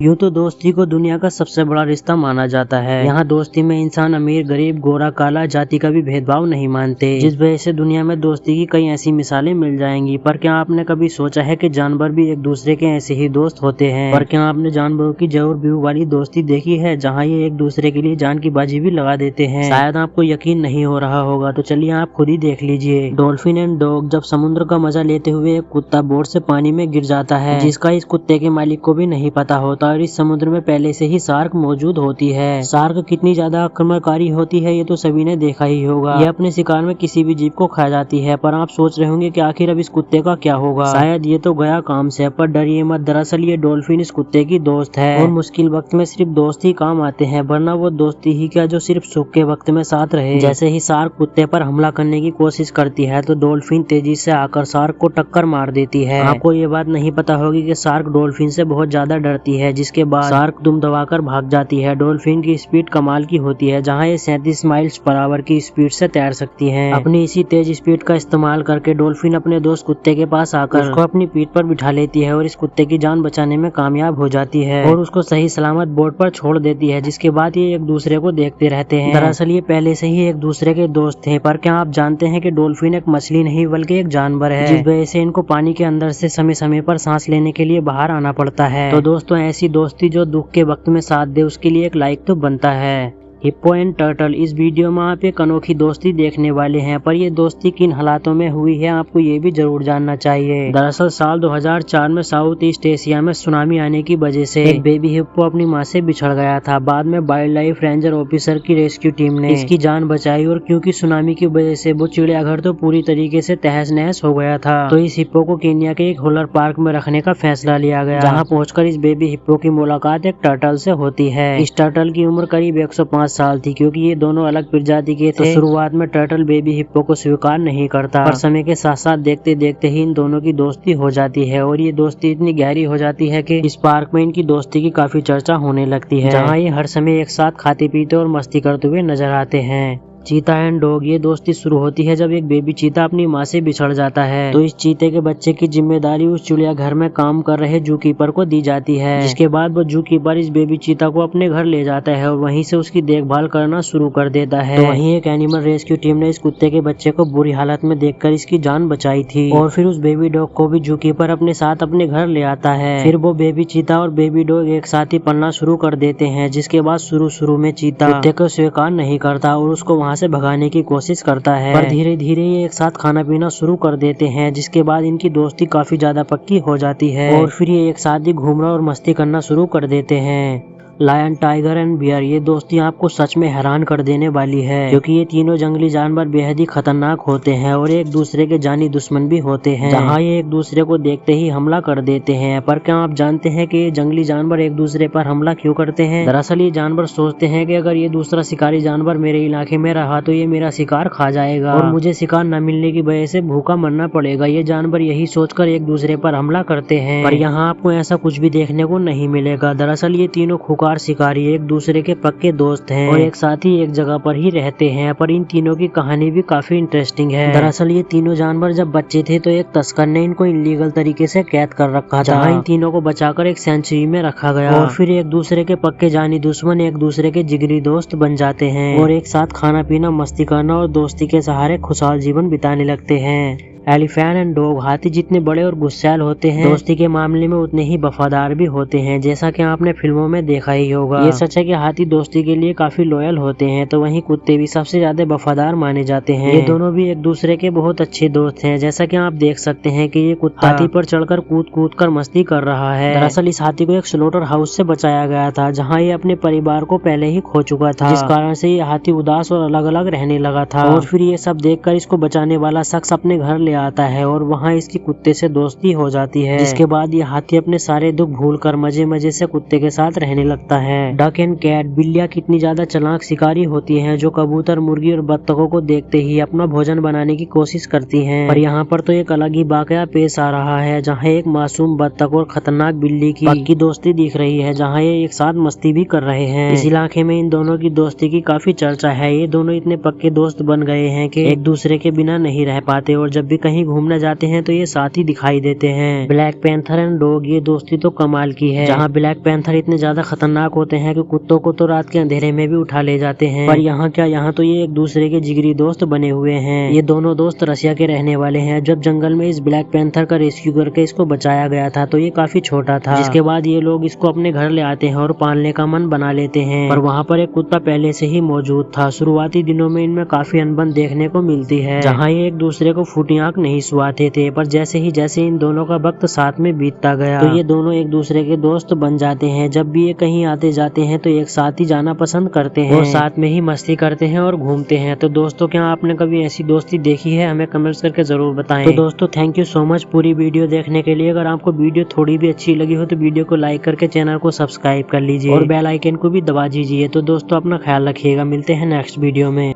यूँ तो दोस्ती को दुनिया का सबसे बड़ा रिश्ता माना जाता है। यहाँ दोस्ती में इंसान अमीर गरीब गोरा काला जाति का भी भेदभाव नहीं मानते, जिस वजह से दुनिया में दोस्ती की कई ऐसी मिसालें मिल जाएंगी। पर क्या आपने कभी सोचा है कि जानवर भी एक दूसरे के ऐसे ही दोस्त होते हैं? पर क्या आपने जानवरों की जरूर व्यू वाली दोस्ती देखी है, जहाँ ये एक दूसरे के लिए जान की बाजी भी लगा देते हैं? शायद आपको यकीन नहीं हो रहा होगा, तो चलिए आप खुद ही देख लीजिए। Dolphin and dog. जब समुद्र का मजा लेते हुए एक कुत्ता बोट से पानी में गिर जाता है, जिसका इस कुत्ते के मालिक को भी नहीं पता होता, और इस समुद्र में पहले से ही शार्क मौजूद होती है। शार्क कितनी ज्यादा आक्रामणकारी होती है ये तो सभी ने देखा ही होगा। ये अपने शिकार में किसी भी जीव को खा जाती है। पर आप सोच रहे होंगे कि आखिर अब इस कुत्ते का क्या होगा? शायद ये तो गया काम से। पर डरिए मत, दरअसल ये डॉल्फिन इस कुत्ते की दोस्त है, और मुश्किल वक्त में सिर्फ दोस्त ही काम आते हैं, वरना वो दोस्ती ही क्या जो सिर्फ सुख के वक्त में साथ रहे। जैसे ही शार्क कुत्ते पर हमला करने की कोशिश करती है, तो डॉल्फिन तेजी से आकर शार्क को टक्कर मार देती है। आपको ये बात नहीं पता होगी कि शार्क डॉल्फिन से बहुत ज्यादा डरती है, जिसके बाद शार्क दुम दबाकर भाग जाती है। डॉल्फिन की स्पीड कमाल की होती है, जहां ये 37 माइल्स पर आवर की स्पीड से तैर सकती हैं। अपनी इसी तेज स्पीड का इस्तेमाल करके डॉल्फिन अपने दोस्त कुत्ते के पास आकर उसको अपनी पीठ पर बिठा लेती है, और इस कुत्ते की जान बचाने में कामयाब हो जाती है, और उसको सही सलामत बोट पर छोड़ देती है, जिसके बाद ये एक दूसरे को देखते रहते हैं। दरअसल ये पहले से ही एक दूसरे के दोस्त थे। पर क्या आप जानते हैं कि डॉल्फिन एक मछली नहीं बल्कि एक जानवर है, जिस वजह से इनको पानी के अंदर से समय समय पर सांस लेने के लिए बाहर आना पड़ता है। तो दोस्तों, ऐसी दोस्ती जो दुख के वक्त में साथ दे, उसके लिए एक लाइक तो बनता है। Hippo and turtle. इस वीडियो में आप एक अनोखी दोस्ती देखने वाले हैं, पर ये दोस्ती किन हालातों में हुई है आपको ये भी जरूर जानना चाहिए। दरअसल साल 2004 में साउथ ईस्ट एशिया में सुनामी आने की वजह से एक बेबी हिप्पो अपनी माँ से बिछड़ गया था। बाद में वाइल्ड लाइफ रेंजर ऑफिसर की रेस्क्यू टीम ने इसकी जान बचाई, और क्योंकि सुनामी की वजह से वो चिड़ियाघर तो पूरी तरीके से तहस नहस हो गया था, तो इस हिप्पो को केन्या के एक होलर पार्क में रखने का फैसला लिया गया, जहाँ पहुंचकर इस बेबी हिप्पो की मुलाकात एक टर्टल से होती है। इस टर्टल की उम्र करीब 105 साल थी। क्योंकि ये दोनों अलग प्रजाति के थे, तो शुरुआत में टर्टल बेबी हिप्पो को स्वीकार नहीं करता, पर समय के साथ साथ देखते देखते ही इन दोनों की दोस्ती हो जाती है, और ये दोस्ती इतनी गहरी हो जाती है कि इस पार्क में इनकी दोस्ती की काफी चर्चा होने लगती है, जहाँ ये हर समय एक साथ खाते पीते और मस्ती करते हुए नजर आते हैं। चीता एंड डॉग। ये दोस्ती शुरू होती है जब एक बेबी चीता अपनी माँ से बिछड़ जाता है, तो इस चीते के बच्चे की जिम्मेदारी उस चिड़ियाघर में काम कर रहे जू कीपर को दी जाती है, जिसके बाद वो जू कीपर इस बेबी चीता को अपने घर ले जाता है, और वहीं से उसकी देखभाल करना शुरू कर देता है। तो वहीं एक एनिमल रेस्क्यू टीम ने इस कुत्ते के बच्चे को बुरी हालत में देखकर इसकी जान बचाई थी, और फिर उस बेबी डॉग को भी जू कीपर अपने साथ अपने घर ले आता है। फिर वो बेबी चीता और बेबी डॉग एक साथ ही पलना शुरू कर देते हैं, जिसके बाद शुरू में चीता कुत्ते को स्वीकार नहीं करता और उसको वहाँ से भगाने की कोशिश करता है, पर धीरे धीरे ये एक साथ खाना पीना शुरू कर देते हैं, जिसके बाद इनकी दोस्ती काफी ज्यादा पक्की हो जाती है, और फिर ये एक साथ ही घूमना और मस्ती करना शुरू कर देते हैं। Lion tiger and bear. ये दोस्ती आपको सच में हैरान कर देने वाली है, क्योंकि ये तीनों जंगली जानवर बेहद ही खतरनाक होते हैं और एक दूसरे के जानी दुश्मन भी होते हैं, जहाँ ये एक दूसरे को देखते ही हमला कर देते हैं। पर क्या आप जानते हैं कि ये जंगली जानवर एक दूसरे पर हमला क्यों करते हैं? दरअसल ये जानवर सोचते हैं कि अगर ये दूसरा शिकारी जानवर मेरे इलाके में रहा तो ये मेरा शिकार खा जाएगा, और मुझे शिकार न मिलने की वजह से भूखा मरना पड़ेगा। ये जानवर यही सोचकर एक दूसरे पर हमला करते हैं, पर यहाँ आपको ऐसा कुछ भी देखने को नहीं मिलेगा। दरअसल ये तीनों शिकारी एक दूसरे के पक्के दोस्त हैं, और एक साथ ही एक जगह पर ही रहते हैं। पर इन तीनों की कहानी भी काफी इंटरेस्टिंग है। दरअसल ये तीनों जानवर जब बच्चे थे तो एक तस्कर ने इनको इलीगल तरीके से कैद कर रखा था, जहाँ इन तीनों को बचाकर एक सेंचुरी में रखा गया, और फिर एक दूसरे के पक्के जानी दुश्मन एक दूसरे के जिगरी दोस्त बन जाते हैं, और एक साथ खाना पीना मस्ती करना और दोस्ती के सहारे खुशहाल जीवन बिताने लगते हैं। Elephant and dog. हाथी जितने बड़े और गुस्सैल होते हैं, दोस्ती के मामले में उतने ही वफादार भी होते हैं, जैसा कि आपने फिल्मों में देखा ही होगा। ये सच है कि हाथी दोस्ती के लिए काफी लॉयल होते हैं, तो वहीं कुत्ते भी सबसे ज्यादा वफादार माने जाते हैं। ये दोनों भी एक दूसरे के बहुत अच्छे दोस्त हैं, जैसा कि आप देख सकते हैं कि ये कुत्ता हाथी पर चढ़कर कूद कर मस्ती कर रहा है। दरअसल इस हाथी को एक स्लॉटर हाउस से बचाया गया था, जहाँ ये अपने परिवार को पहले ही खो चुका था, जिस कारण से ये हाथी उदास और अलग अलग रहने लगा था। और फिर ये सब देखकर इसको बचाने वाला शख्स अपने घर ले आता है, और वहाँ इसकी कुत्ते से दोस्ती हो जाती है, जिसके बाद ये हाथी अपने सारे दुख भूलकर मजे मजे से कुत्ते के साथ रहने लगता सकता है। डक एंड कैट, बिल्लियां कितनी ज्यादा चालाक शिकारी होती हैं जो कबूतर, मुर्गी और बत्तखों को देखते ही अपना भोजन बनाने की कोशिश करती हैं। पर यहाँ पर तो एक अलग ही वाकया पेश आ रहा है, जहाँ एक मासूम बत्तख और खतरनाक बिल्ली की पक्की दोस्ती दिख रही है, जहाँ ये एक साथ मस्ती भी कर रहे हैं। इस इलाके में इन दोनों की दोस्ती की काफी चर्चा है। ये दोनों इतने पक्के दोस्त बन गए हैं कि एक दूसरे के बिना नहीं रह पाते और जब भी कहीं घूमने जाते हैं तो ये साथ ही दिखाई देते हैं। ब्लैक पैंथर एंड डॉग, ये दोस्ती तो कमाल की है, जहाँ ब्लैक पैंथर इतने ज्यादा खतरनाक होते हैं कि कुत्तों को तो रात के अंधेरे में भी उठा ले जाते हैं। पर यहाँ क्या, यहाँ तो ये एक दूसरे के जिगरी दोस्त बने हुए हैं। ये दोनों दोस्त रसिया के रहने वाले हैं। जब जंगल में इस ब्लैक पैंथर का रेस्क्यू करके इसको बचाया गया था तो ये काफी छोटा था, जिसके बाद ये लोग इसको अपने घर ले आते हैं और पालने का मन बना लेते हैं। पर वहाँ पर एक कुत्ता पहले से ही मौजूद था। शुरुआती दिनों में इनमें काफी अनबन देखने को मिलती है, जहाँ ये एक दूसरे को फूटी आंख नहीं सुहाते थे। पर जैसे ही इन दोनों का वक्त साथ में बीतता गया तो ये दोनों एक दूसरे के दोस्त बन जाते हैं। जब भी ये कहीं आते जाते हैं तो एक साथ ही जाना पसंद करते हैं और साथ में ही मस्ती करते हैं और घूमते हैं। तो दोस्तों, क्या आपने कभी ऐसी दोस्ती देखी है? हमें कमेंट्स करके जरूर बताएं। तो दोस्तों, थैंक यू सो मच पूरी वीडियो देखने के लिए। अगर आपको वीडियो थोड़ी भी अच्छी लगी हो तो वीडियो को लाइक करके चैनल को सब्सक्राइब कर लीजिए और बेल आइकन को भी दबा दीजिए। तो दोस्तों, अपना ख्याल रखिएगा, मिलते हैं नेक्स्ट वीडियो में।